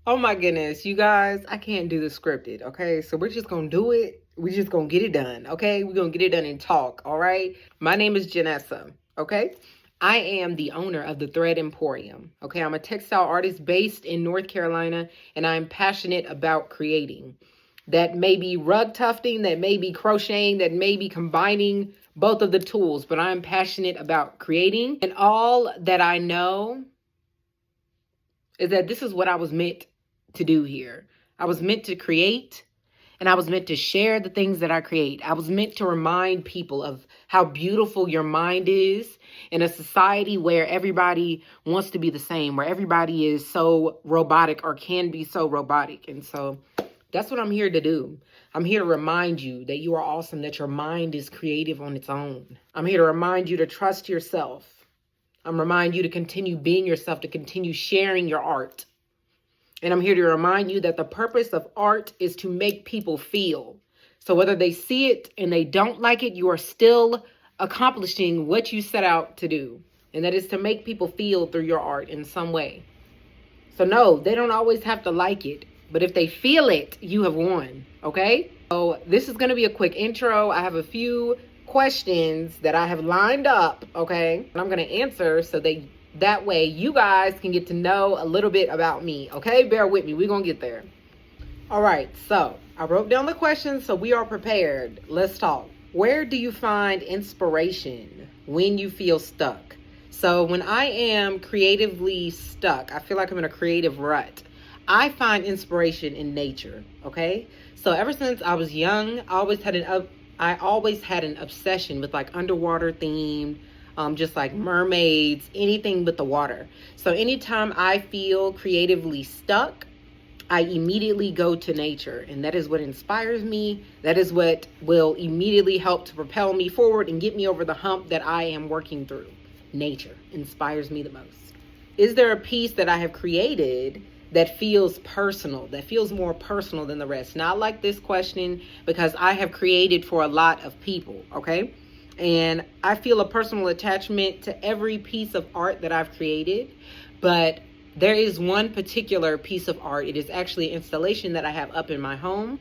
Oh my goodness, you guys, I can't do the scripted, okay? So we're just gonna do it. We're just gonna get it done, okay? We're gonna get it done and talk, all right? My name is Jenesa, okay? I am the owner of the Thread Emporium, okay? I'm a textile artist based in North Carolina, and I'm passionate about creating. That may be rug tufting, that may be crocheting, that may be combining both of the tools, but I'm passionate about creating. And all that I know is that this is what I was meant to do here. I was meant to create, and I was meant to share the things that I create. I was meant to remind people of how beautiful your mind is in a society where everybody wants to be the same, where everybody is so robotic or can be so robotic. And so that's what I'm here to do. I'm here to remind you that you are awesome, that your mind is creative on its own. I'm here to remind you to trust yourself. I'm reminding you to continue being yourself, to continue sharing your art. And I'm here to remind you that the purpose of art is to make people feel. So whether they see it and they don't like it, you are still accomplishing what you set out to do. And that is to make people feel through your art in some way. So no, they don't always have to like it. But if they feel it, you have won, okay? So this is going to be a quick intro. I have a few questions that I have lined up, okay? And I'm going to answer so that way you guys can get to know a little bit about me, okay? Bear with me. We're going to get there. All right, so I wrote down the questions, so we are prepared. Let's talk. Where do you find inspiration when you feel stuck? So when I am creatively stuck, I feel like I'm in a creative rut. I find inspiration in nature, okay? So ever since I was young, I always had an obsession with like underwater themed, just like mermaids, anything but the water. So anytime I feel creatively stuck, I immediately go to nature, and that is what inspires me. That is what will immediately help to propel me forward and get me over the hump that I am working through. Nature inspires me the most. Is there a piece that I have created that feels personal, that feels more personal than the rest? Now, I like this question because I have created for a lot of people, okay? And I feel a personal attachment to every piece of art that I've created, but there is one particular piece of art. It is actually an installation that I have up in my home,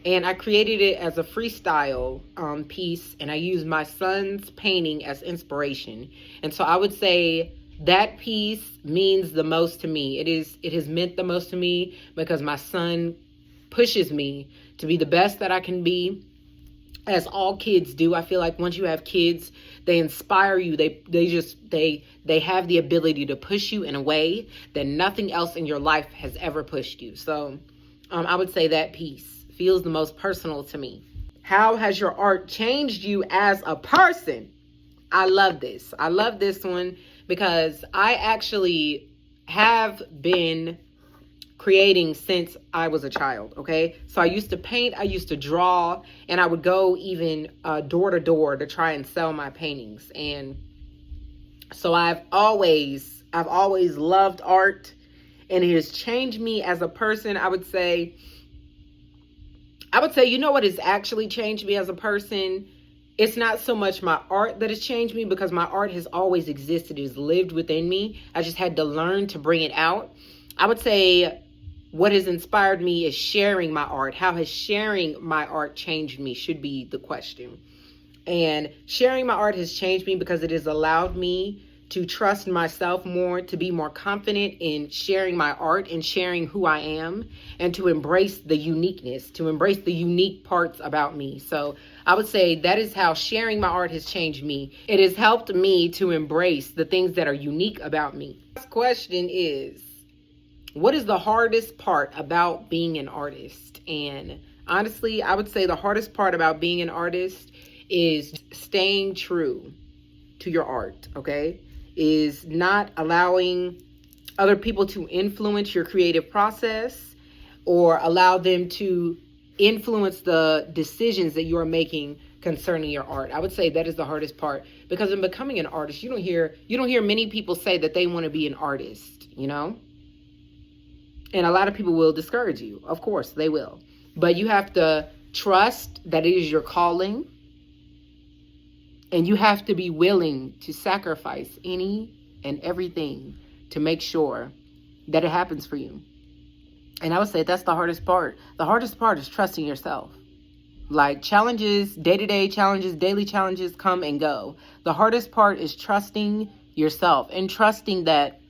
and I created it as a freestyle piece, and I used my son's painting as inspiration. And so I would say that piece means the most to me. It has meant the most to me because my son pushes me to be the best that I can be, as all kids do. I feel like once you have kids, they inspire you. They have the ability to push you in a way that nothing else in your life has ever pushed you. So I would say that piece feels the most personal to me. How has your art changed you as a person? I love this. I love this one because I actually have been creating since I was a child, okay? So I used to paint, I used to draw, and I would go even door to door to try and sell my paintings. And so I've always loved art, and it has changed me as a person. I would say, you know what has actually changed me as a person? It's not so much my art that has changed me, because my art has always existed. It has lived within me. I just had to learn to bring it out. I would say what has inspired me is sharing my art. How has sharing my art changed me should be the question. And sharing my art has changed me because it has allowed me to trust myself more, to be more confident in sharing my art and sharing who I am, and to embrace the uniqueness, to embrace the unique parts about me. So I would say that is how sharing my art has changed me. It has helped me to embrace the things that are unique about me. This question is, what is the hardest part about being an artist? And honestly, I would say the hardest part about being an artist is staying true to your art, okay? Is not allowing other people to influence your creative process or allow them to influence the decisions that you are making concerning your art. I would say that is the hardest part, because in becoming an artist, you don't hear many people say that they want to be an artist, you know? And a lot of people will discourage you. Of course, they will. But you have to trust that it is your calling. And you have to be willing to sacrifice any and everything to make sure that it happens for you. And I would say that's the hardest part. The hardest part is trusting yourself. Like challenges, day-to-day challenges, daily challenges come and go. The hardest part is trusting yourself and trusting that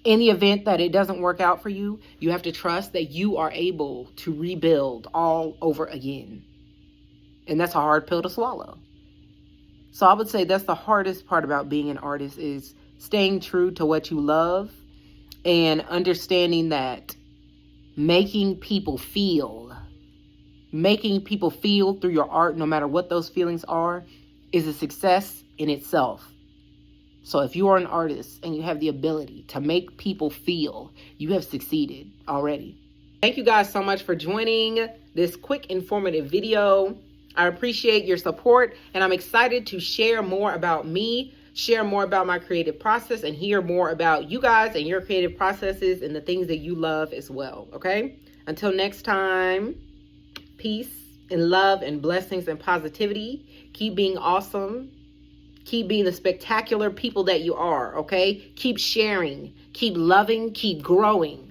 in the event that it doesn't work out for you, you have to trust that you are able to rebuild all over again. And that's a hard pill to swallow. So I would say that's the hardest part about being an artist, is staying true to what you love and understanding that making people feel through your art, no matter what those feelings are, is a success in itself. So if you are an artist and you have the ability to make people feel, you have succeeded already. Thank you guys so much for joining this quick, informative video. I appreciate your support, and I'm excited to share more about me, share more about my creative process, and hear more about you guys and your creative processes and the things that you love as well, okay? Until next time, peace and love and blessings and positivity. Keep being awesome. Keep being the spectacular people that you are, okay? Keep sharing, keep loving, keep growing.